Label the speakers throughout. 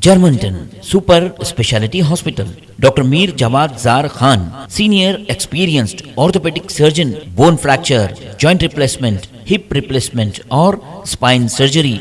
Speaker 1: Germantown Super Speciality Hospital. Dr. Mir Jawad Zar Khan, senior experienced orthopedic surgeon, bone fracture, joint replacement, hip replacement or spine surgery.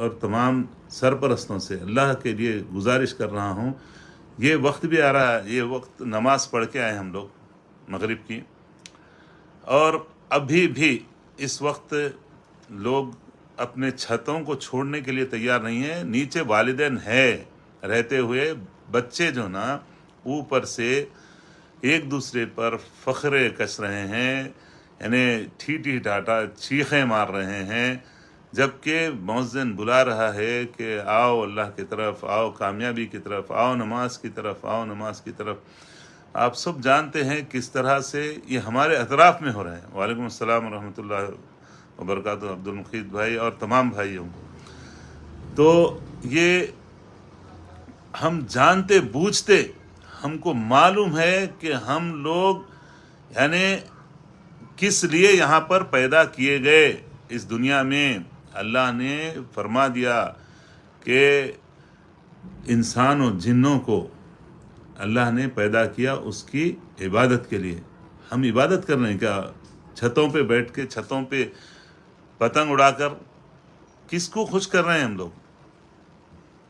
Speaker 2: اور تمام سرپرستوں سے اللہ کے لیے گزارش کر رہا ہوں، یہ وقت بھی آ رہا ہے، یہ وقت نماز پڑھ کے آئے ہم لوگ مغرب کی، اور ابھی بھی اس وقت لوگ اپنے چھتوں کو چھوڑنے کے لیے تیار نہیں ہیں. نیچے والدین ہے رہتے ہوئے بچے جو نا اوپر سے ایک دوسرے پر فخرے کس رہے ہیں، یعنی ٹھیٹھی ٹاٹا چیخیں مار رہے ہیں، جبکہ مؤذن بلا رہا ہے کہ آؤ اللہ کی طرف، آؤ کامیابی کی طرف، آؤ نماز کی طرف، آؤ نماز کی طرف. آپ سب جانتے ہیں کس طرح سے یہ ہمارے اطراف میں ہو رہے ہیں. وعلیکم السلام ورحمۃ اللہ وبرکاتہ عبد المقید بھائی اور تمام بھائیوں کو. تو یہ ہم جانتے بوجھتے، ہم کو معلوم ہے کہ ہم لوگ یعنی کس لیے یہاں پر پیدا کیے گئے اس دنیا میں. اللہ نے فرما دیا کہ انسان و جنوں کو اللہ نے پیدا کیا اس کی عبادت کے لیے. ہم عبادت کر رہے ہیں کیا؟ چھتوں پہ بیٹھ کے، چھتوں پہ پتنگ اڑا کر کس کو خوش کر رہے ہیں ہم لوگ؟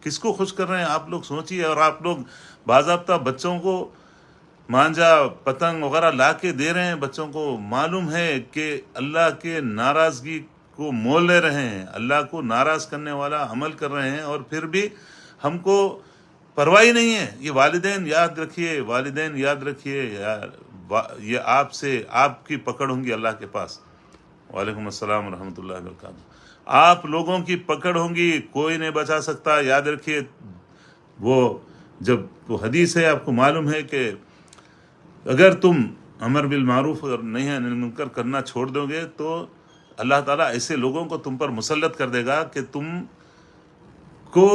Speaker 2: کس کو خوش کر رہے ہیں آپ لوگ سوچیے. اور آپ لوگ باضابطہ بچوں کو مانجا پتنگ وغیرہ لا کے دے رہے ہیں. بچوں کو معلوم ہے کہ اللہ کے ناراضگی کو مول لے رہے ہیں، اللہ کو ناراض کرنے والا عمل کر رہے ہیں، اور پھر بھی ہم کو پرواہ نہیں ہے. یہ والدین یاد رکھیے، والدین یاد رکھیے، یہ آپ سے آپ کی پکڑ ہوں گی اللہ کے پاس. وعلیکم السلام ورحمۃ اللہ وبرکاتہ. آپ لوگوں کی پکڑ ہوں گی، کوئی نہیں بچا سکتا. یاد رکھیے، وہ جب وہ حدیث ہے، آپ کو معلوم ہے کہ اگر تم امر بالمعروف اور نہی عن المنکر کرنا چھوڑ دو گے تو اللہ تعالیٰ ایسے لوگوں کو تم پر مسلط کر دے گا کہ تم کو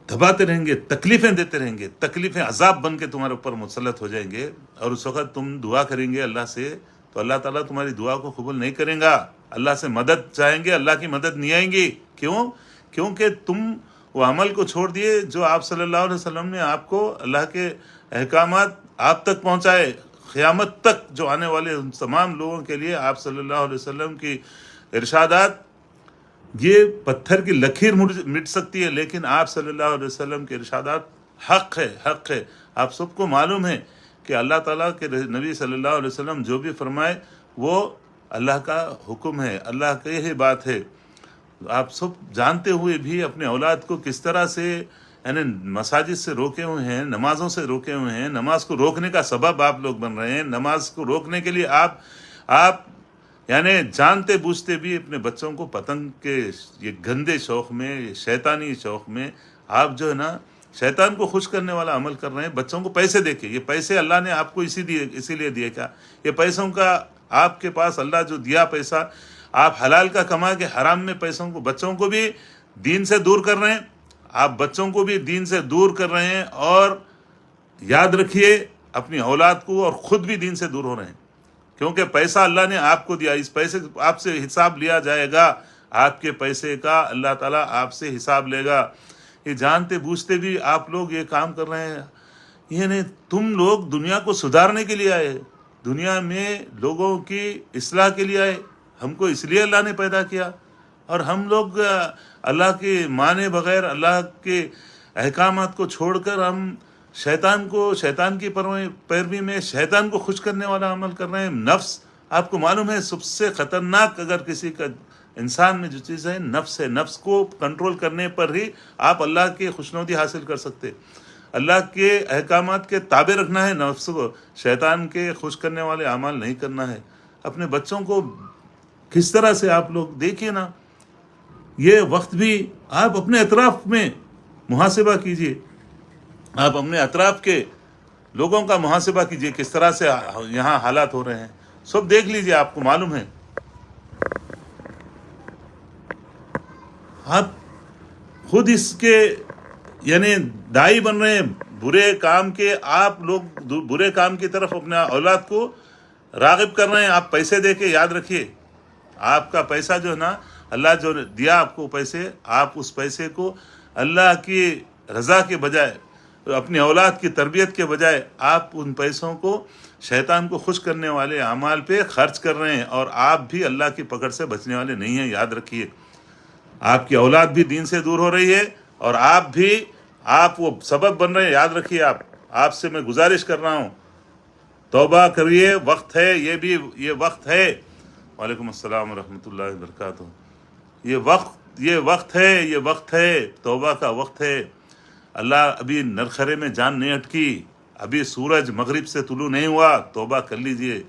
Speaker 2: دباتے رہیں گے، تکلیفیں دیتے رہیں گے، تکلیفیں عذاب بن کے تمہارے اوپر مسلط ہو جائیں گے. اور اس وقت تم دعا کریں گے اللہ سے تو اللہ تعالیٰ تمہاری دعا کو قبول نہیں کریں گا. اللہ سے مدد چاہیں گے، اللہ کی مدد نہیں آئیں گی. کیوں؟ کیونکہ تم وہ عمل کو چھوڑ دیے جو آپ صلی اللہ علیہ وسلم نے آپ کو اللہ کے احکامات آپ تک پہنچائے. قیامت تک جو آنے والے ان تمام لوگوں کے لیے آپ صلی اللہ علیہ وسلم کی ارشادات، یہ پتھر کی لکیر مٹ سکتی ہے، لیکن آپ صلی اللہ علیہ وسلم کے ارشادات حق ہے، حق ہے. آپ سب کو معلوم ہے کہ اللہ تعالیٰ کے نبی صلی اللہ علیہ وسلم جو بھی فرمائے وہ اللہ کا حکم ہے، اللہ کی یہی بات ہے. آپ سب جانتے ہوئے بھی اپنے اولاد کو کس طرح سے یعنی مساجد سے روکے ہوئے ہیں، نمازوں سے روکے ہوئے ہیں. نماز کو روکنے کا سبب آپ لوگ بن رہے ہیں. نماز کو روکنے کے لیے آپ یعنی جانتے بوجھتے بھی اپنے بچوں کو پتنگ کے یہ گندے شوق میں، یہ شیطانی شوق میں آپ جو ہے نا شیطان کو خوش کرنے والا عمل کر رہے ہیں. بچوں کو پیسے دے کے، یہ پیسے اللہ نے آپ کو اسی لیے دیے کیا؟ یہ پیسوں کا آپ کے پاس اللہ جو دیا پیسہ، آپ حلال کا کما کے حرام میں پیسوں کو، بچوں کو بھی دین سے دور کر رہے ہیں. آپ بچوں کو بھی دین سے دور کر رہے ہیں، اور یاد رکھیے اپنی اولاد کو، اور خود بھی دین سے دور ہو رہے ہیں. کیونکہ پیسہ اللہ نے آپ کو دیا، اس پیسے آپ سے حساب لیا جائے گا. آپ کے پیسے کا اللہ تعالیٰ آپ سے حساب لے گا. یہ جانتے بوجھتے بھی آپ لوگ یہ کام کر رہے ہیں. یہ نہیں، تم لوگ دنیا کو سدھارنے کے لیے آئے، دنیا میں لوگوں کی اصلاح کے لیے آئے. ہم کو اس لیے اللہ نے پیدا کیا، اور ہم لوگ اللہ کے مانے بغیر، اللہ کے احکامات کو چھوڑ کر ہم شیطان کی پیروی میں شیطان کو خوش کرنے والا عمل کر رہے ہیں. نفس آپ کو معلوم ہے سب سے خطرناک اگر کسی کا انسان میں جو چیز ہے نفس ہے. نفس کو کنٹرول کرنے پر ہی آپ اللہ کی خوشنودی حاصل کر سکتے. اللہ کے احکامات کے تابع رکھنا ہے نفس کو، شیطان کے خوش کرنے والے اعمال نہیں کرنا ہے. اپنے بچوں کو کس طرح سے آپ لوگ دیکھیے نا، یہ وقت بھی آپ اپنے اطراف میں محاسبہ کیجیے. آپ اپنے اطراف کے لوگوں کا محاسبہ کیجیے، کس طرح سے یہاں حالات ہو رہے ہیں. سب دیکھ لیجیے، آپ کو معلوم ہے. آپ خود اس کے یعنی دائی بن رہے ہیں برے کام کے. آپ لوگ برے کام کی طرف اپنے اولاد کو راغب کر رہے ہیں. آپ پیسے دے کے، یاد رکھیے آپ کا پیسہ جو ہے نا، اللہ جو دیا آپ کو پیسے، آپ اس پیسے کو اللہ کی رضا کے بجائے، اپنی اولاد کی تربیت کے بجائے آپ ان پیسوں کو شیطان کو خوش کرنے والے اعمال پہ خرچ کر رہے ہیں، اور آپ بھی اللہ کی پکڑ سے بچنے والے نہیں ہیں. یاد رکھیے آپ کی اولاد بھی دین سے دور ہو رہی ہے اور آپ وہ سبب بن رہے ہیں. یاد رکھیے آپ سے میں گزارش کر رہا ہوں, توبہ کریے, وقت ہے, یہ وقت ہے. وعلیکم السلام ورحمۃ اللہ وبرکاتہ. یہ وقت ہے, توبہ کا وقت ہے. اللہ ابھی نرخرے میں جان نہیں اٹکی, ابھی سورج مغرب سے طلوع نہیں ہوا. توبہ کر لیجئے,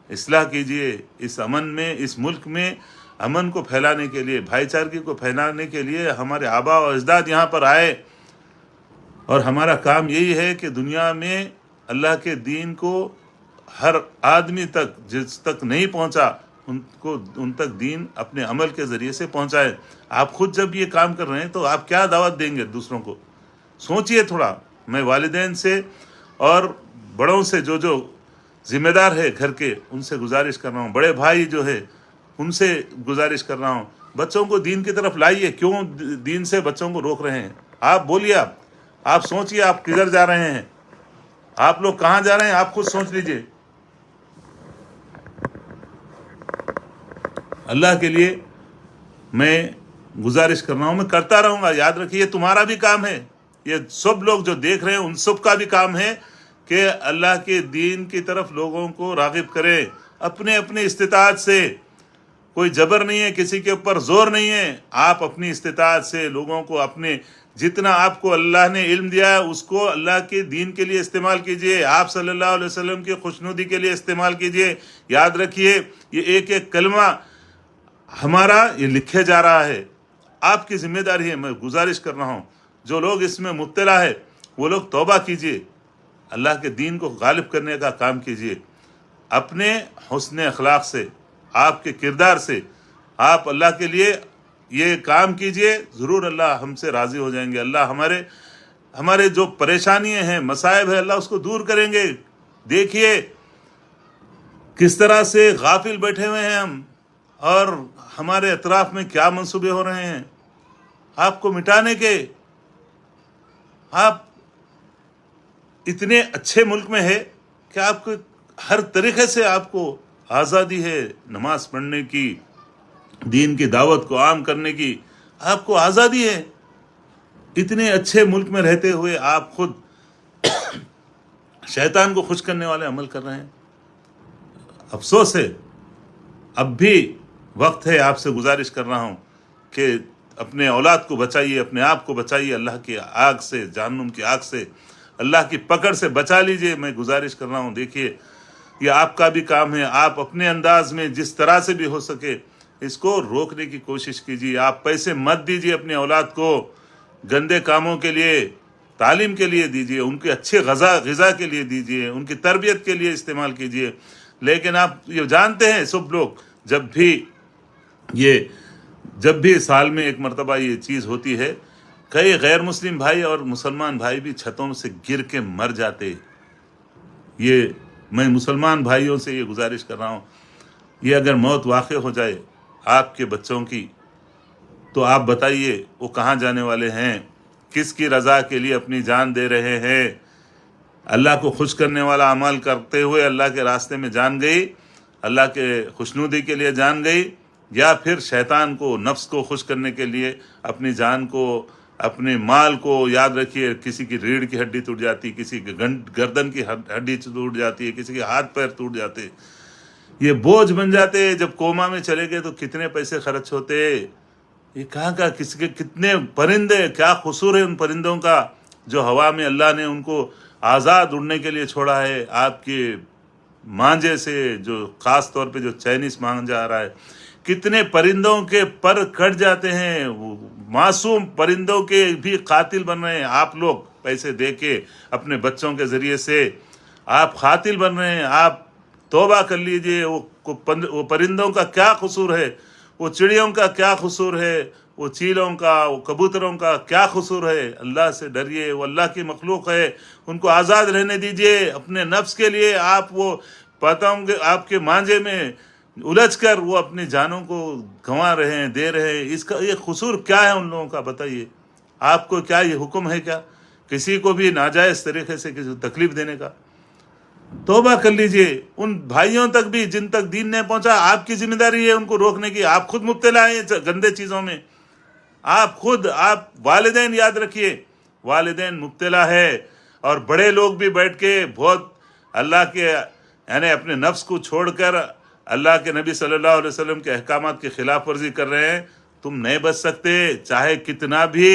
Speaker 2: اصلاح کیجئے. اس امن میں, اس ملک میں امن کو پھیلانے کے لیے, بھائی چارگی کو پھیلانے کے لیے ہمارے آبا و اجداد یہاں پر آئے, اور ہمارا کام یہی ہے کہ دنیا میں اللہ کے دین کو ہر آدمی تک, جس تک نہیں پہنچا ان تک دین اپنے عمل کے ذریعے سے پہنچائے. آپ خود جب یہ کام کر رہے ہیں تو آپ کیا دعوت دیں گے دوسروں کو؟ سوچئے تھوڑا. میں والدین سے اور بڑوں سے, جو ذمہ دار ہے گھر کے, ان سے گزارش کر رہا ہوں. بڑے بھائی جو ہے ان سے گزارش کر رہا ہوں, بچوں کو دین کی طرف لائیے. کیوں دین سے بچوں کو روک رہے ہیں؟ آپ بولیے, آپ سوچئے آپ کدھر جا رہے ہیں, آپ لوگ کہاں جا رہے ہیں, آپ خود سوچ لیجئے. اللہ کے لیے میں گزارش کر رہا ہوں, میں کرتا رہوں گا. یاد رکھیے یہ تمہارا بھی کام ہے, یہ سب لوگ جو دیکھ رہے ہیں ان سب کا بھی کام ہے کہ اللہ کے دین کی طرف لوگوں کو راغب کریں اپنے استطاعت سے. کوئی جبر نہیں ہے, کسی کے اوپر زور نہیں ہے. آپ اپنی استطاعت سے لوگوں کو جتنا آپ کو اللہ نے علم دیا ہے اس کو اللہ کے دین کے لیے استعمال کیجئے, آپ صلی اللہ علیہ وسلم کی خوشنودی کے لیے استعمال کیجئے. یاد رکھیے یہ ایک کلمہ ہمارا یہ لکھے جا رہا ہے, آپ کی ذمہ داری ہے. میں گزارش کر رہا ہوں جو لوگ اس میں مبتلا ہے وہ لوگ توبہ کیجئے, اللہ کے دین کو غالب کرنے کا کام کیجئے. اپنے حسن اخلاق سے, آپ کے کردار سے آپ اللہ کے لیے یہ کام کیجئے, ضرور اللہ ہم سے راضی ہو جائیں گے. اللہ ہمارے جو پریشانیاں ہیں, مصائب ہے, اللہ اس کو دور کریں گے. دیکھیے کس طرح سے غافل بیٹھے ہوئے ہیں ہم, اور ہمارے اطراف میں کیا منصوبے ہو رہے ہیں آپ کو مٹانے کے. آپ اتنے اچھے ملک میں ہے کہ آپ کو ہر طریقے سے آپ کو آزادی ہے, نماز پڑھنے کی, دین کی دعوت کو عام کرنے کی آپ کو آزادی ہے. اتنے اچھے ملک میں رہتے ہوئے آپ خود شیطان کو خوش کرنے والے عمل کر رہے ہیں. افسوس ہے. اب بھی وقت ہے, آپ سے گزارش کر رہا ہوں کہ اپنے اولاد کو بچائیے, اپنے آپ کو بچائیے اللہ کی آگ سے, جہنم کی آگ سے, اللہ کی پکڑ سے بچا لیجئے. میں گزارش کر رہا ہوں, دیکھیے یہ آپ کا بھی کام ہے. آپ اپنے انداز میں جس طرح سے بھی ہو سکے اس کو روکنے کی کوشش کیجیے. آپ پیسے مت دیجیے اپنے اولاد کو گندے کاموں کے لیے, تعلیم کے لیے دیجیے, ان کے اچھے غذا کے لیے دیجیے, ان کی تربیت کے لیے استعمال کیجیے. لیکن آپ یہ جانتے ہیں سب لوگ, جب بھی سال میں ایک مرتبہ یہ چیز ہوتی ہے, کئی غیر مسلم بھائی اور مسلمان بھائی بھی چھتوں سے گر کے مر جاتے. یہ میں مسلمان بھائیوں سے یہ گزارش کر رہا ہوں, یہ اگر موت واقع ہو جائے آپ کے بچوں کی تو آپ بتائیے وہ کہاں جانے والے ہیں, کس کی رضا کے لیے اپنی جان دے رہے ہیں. اللہ کو خوش کرنے والا عمل کرتے ہوئے اللہ کے راستے میں جان گئی, اللہ کے خوشنودی کے لیے جان گئی, یا پھر شیطان کو, نفس کو خوش کرنے کے لیے اپنی جان کو, اپنے مال کو. یاد رکھیے کسی کی ریڑھ کی ہڈی ٹوٹ جاتی, کسی کی گردن کی ہڈی ٹوٹ جاتی ہے, کسی کے ہاتھ پیر ٹوٹ جاتے, یہ بوجھ بن جاتے. جب کوما میں چلے گئے تو کتنے پیسے خرچ ہوتے. یہ کہاں کا, کسی کے کتنے پرندے, کیا قصور ہے ان پرندوں کا جو ہوا میں اللہ نے ان کو آزاد اڑنے کے لیے چھوڑا ہے. آپ کے مانجے سے, جو خاص طور پہ جو چائنیز مانجا آ رہا ہے, کتنے پرندوں کے پر کٹ جاتے ہیں, معصوم پرندوں کے بھی قاتل بن رہے ہیں. آپ لوگ پیسے دے کے اپنے بچوں کے ذریعے سے آپ قاتل بن رہے ہیں. آپ توبہ کر لیجئے. وہ پرندوں کا کیا قصور ہے, وہ چڑیوں کا کیا قصور ہے, وہ چیلوں کا, وہ کبوتروں کا کیا قصور ہے. اللہ سے ڈریے, وہ اللہ کی مخلوق ہے, ان کو آزاد رہنے دیجئے. اپنے نفس کے لیے آپ وہ پتنگ آپ کے مانجے میں الجھ کر وہ اپنی جانوں کو گنوا رہے ہیں, دے رہے ہیں. اس کا یہ قصور کیا ہے ان لوگوں کا, بتائیے. آپ کو کیا یہ حکم ہے کیا کسی کو بھی ناجائز طریقے سے کسی کو تکلیف دینے کا؟ توبہ کر لیجئے. ان بھائیوں تک بھی جن تک دین نہیں پہنچا, آپ کی ذمہ داری ہے ان کو روکنے کی. آپ خود مبتلا ہیں گندے چیزوں میں, آپ خود آپ والدین یاد رکھیے، والدین مبتلا ہے، اور بڑے لوگ بھی بیٹھ کے بہت اللہ کے یعنی اپنے نفس کو چھوڑ کر اللہ کے نبی صلی اللہ علیہ وسلم کے احکامات کی خلاف ورزی کر رہے ہیں. تم نہیں بچ سکتے، چاہے کتنا بھی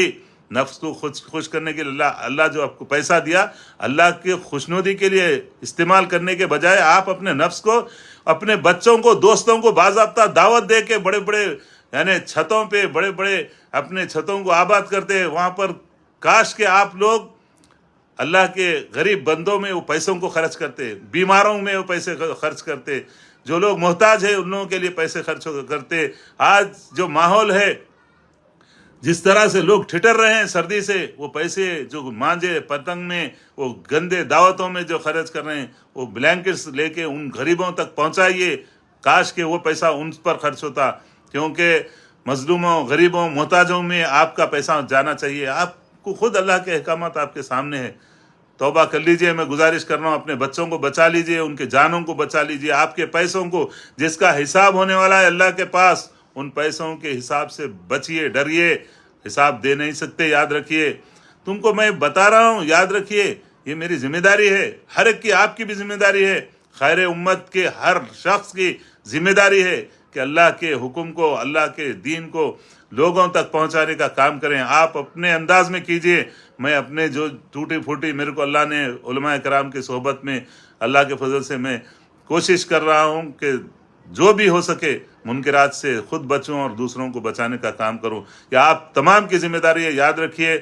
Speaker 2: نفس کو خوش کرنے کے لیے اللہ جو آپ کو پیسہ دیا، اللہ کے خوشنودی کے لیے استعمال کرنے کے بجائے آپ اپنے نفس کو، اپنے بچوں کو، دوستوں کو باضابطہ دعوت دے کے بڑے بڑے یعنی چھتوں پہ بڑے بڑے اپنے چھتوں کو آباد کرتے، وہاں پر کاش کہ آپ لوگ اللہ کے غریب بندوں میں وہ پیسوں کو خرچ کرتے، بیماروں میں وہ پیسے خرچ کرتے، جو لوگ محتاج ہیں ان لوگوں کے لیے پیسے خرچ کرتے. آج جو ماحول ہے، جس طرح سے لوگ ٹھٹر رہے ہیں سردی سے، وہ پیسے جو مانجے پتنگ میں، وہ گندے دعوتوں میں جو خرچ کر رہے ہیں، وہ بلینکٹس لے کے ان غریبوں تک پہنچائیے. کاش کہ وہ پیسہ ان پر خرچ ہوتا، کیونکہ مظلوموں، غریبوں، محتاجوں میں آپ کا پیسہ جانا چاہیے. آپ کو خود اللہ کے احکامات آپ کے سامنے ہیں. توبہ کر لیجئے، میں گزارش کر رہا ہوں، اپنے بچوں کو بچا لیجئے، ان کے جانوں کو بچا لیجئے. آپ کے پیسوں کو، جس کا حساب ہونے والا ہے اللہ کے پاس، ان پیسوں کے حساب سے بچیے، ڈریے. حساب دے نہیں سکتے، یاد رکھیے. تم کو میں بتا رہا ہوں، یاد رکھیے، یہ میری ذمہ داری ہے، ہر ایک کی، آپ کی بھی ذمہ داری ہے، خیر امت کے ہر شخص کی ذمہ داری ہے کہ اللہ کے حکم کو، اللہ کے دین کو لوگوں تک پہنچانے کا کام کریں. آپ اپنے انداز میں کیجئے. میں اپنے جو ٹوٹی پھوٹی، میرے کو اللہ نے علماء کرام کی صحبت میں اللہ کے فضل سے میں کوشش کر رہا ہوں کہ جو بھی ہو سکے منکرات سے خود بچوں اور دوسروں کو بچانے کا کام کروں. یا آپ تمام کی ذمہ داری ہے. یاد رکھیے،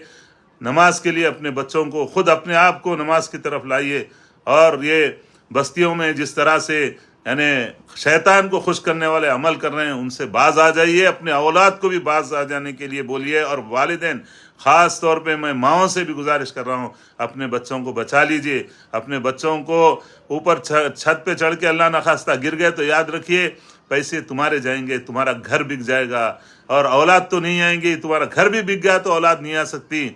Speaker 2: نماز کے لیے اپنے بچوں کو، خود اپنے آپ کو نماز کی طرف لائیے. اور یہ بستیوں میں جس طرح سے یعنی شیطان کو خوش کرنے والے عمل کر رہے ہیں، ان سے باز آ جائیے. اپنے اولاد کو بھی باز آ جانے کے لیے بولیے. اور والدین، خاص طور پہ میں ماؤں سے بھی گزارش کر رہا ہوں، اپنے بچوں کو بچا لیجئے. اپنے بچوں کو اوپر چھت پہ چڑھ کے اللہ نخواستہ گر گئے تو یاد رکھیے، پیسے تمہارے جائیں گے، تمہارا گھر بک جائے گا. اور اولاد تو نہیں آئیں گی، تمہارا گھر بھی بک گیا تو اولاد نہیں آ سکتی.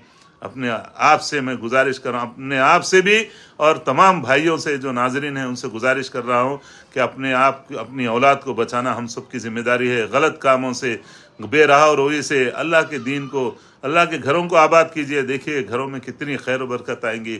Speaker 2: اپنے آپ سے میں گزارش کر رہا ہوں، اپنے آپ سے بھی اور تمام بھائیوں سے جو ناظرین ہیں ان سے گزارش کر رہا ہوں کہ اپنے آپ، اپنی اولاد کو بچانا ہم سب کی ذمہ داری ہے. غلط کاموں سے، بے راہ و روی سے اللہ کے دین کو، اللہ کے گھروں کو آباد کیجئے. دیکھیے گھروں میں کتنی خیر و برکت آئیں گی،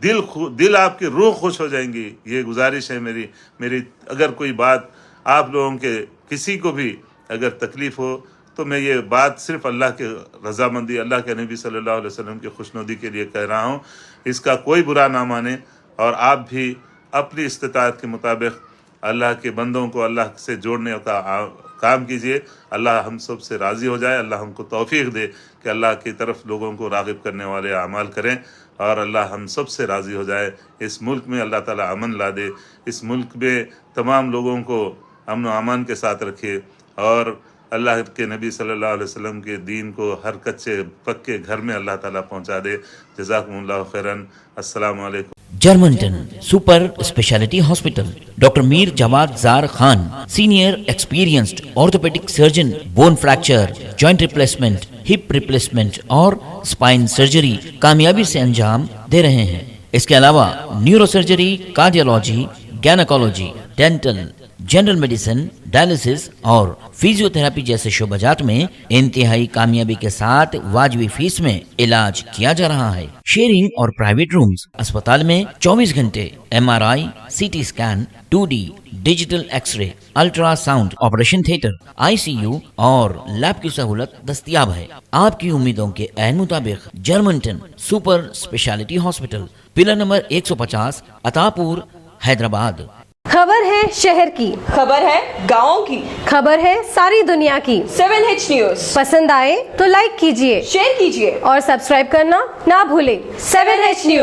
Speaker 2: دل آپ کی روح خوش ہو جائیں گی. یہ گزارش ہے میری. اگر کوئی بات آپ لوگوں کے کسی کو بھی اگر تکلیف ہو تو میں یہ بات صرف اللہ کے رضامندی، اللہ کے نبی صلی اللہ علیہ وسلم کی خوشنودی کے لیے کہہ رہا ہوں. اس کا کوئی برا نہ مانے، اور آپ بھی اپنی استطاعت کے مطابق اللہ کے بندوں کو اللہ سے جوڑنے کا کام کیجئے. اللہ ہم سب سے راضی ہو جائے. اللہ ہم کو توفیق دے کہ اللہ کی طرف لوگوں کو راغب کرنے والے اعمال کریں، اور اللہ ہم سب سے راضی ہو جائے. اس ملک میں اللہ تعالی امن لا دے. اس ملک میں تمام لوگوں کو امن و امان کے ساتھ رکھے، اور اللہ کے نبی صلی اللہ علیہ وسلم کے دین کو ہر کچے پکے گھر میں اللہ تعالیٰ پہنچا دے. جزاکم اللہ خیرن. السلام علیکم.
Speaker 1: Germanten super speciality hospital. Doctor Mir Jawad Zar Khan, senior experienced orthopaedic surgeon, bone fracture, joint replacement, hip replacement اور اسپائن سرجری کامیابی سے انجام دے رہے ہیں. اس کے علاوہ neurosurgery, cardiology, gynaecology, dental, general medicine, dialysis اور فزیو تھراپی جیسے شعبہ جات میں انتہائی کامیابی کے ساتھ واجبی فیس میں علاج کیا جا رہا ہے. شیئرنگ اور پرائیویٹ رومز. اسپتال میں 24 گھنٹے MRI، CT scan, 2D digital X ray, ultra sound, operation theatre, ICU اور لیب کی سہولت دستیاب ہے. آپ کی امیدوں کے عین مطابق Germanten super speciality hospital, pillar number 150، Attapur, Hyderabad.
Speaker 3: خبر ہے شہر کی،
Speaker 4: خبر ہے گاؤں کی،
Speaker 3: خبر ہے ساری دنیا کی.
Speaker 4: 7H نیوز
Speaker 3: پسند آئے تو لائک کیجئے،
Speaker 4: شیئر کیجئے
Speaker 3: اور سبسکرائب کرنا نہ بھولیں.
Speaker 4: 7H news.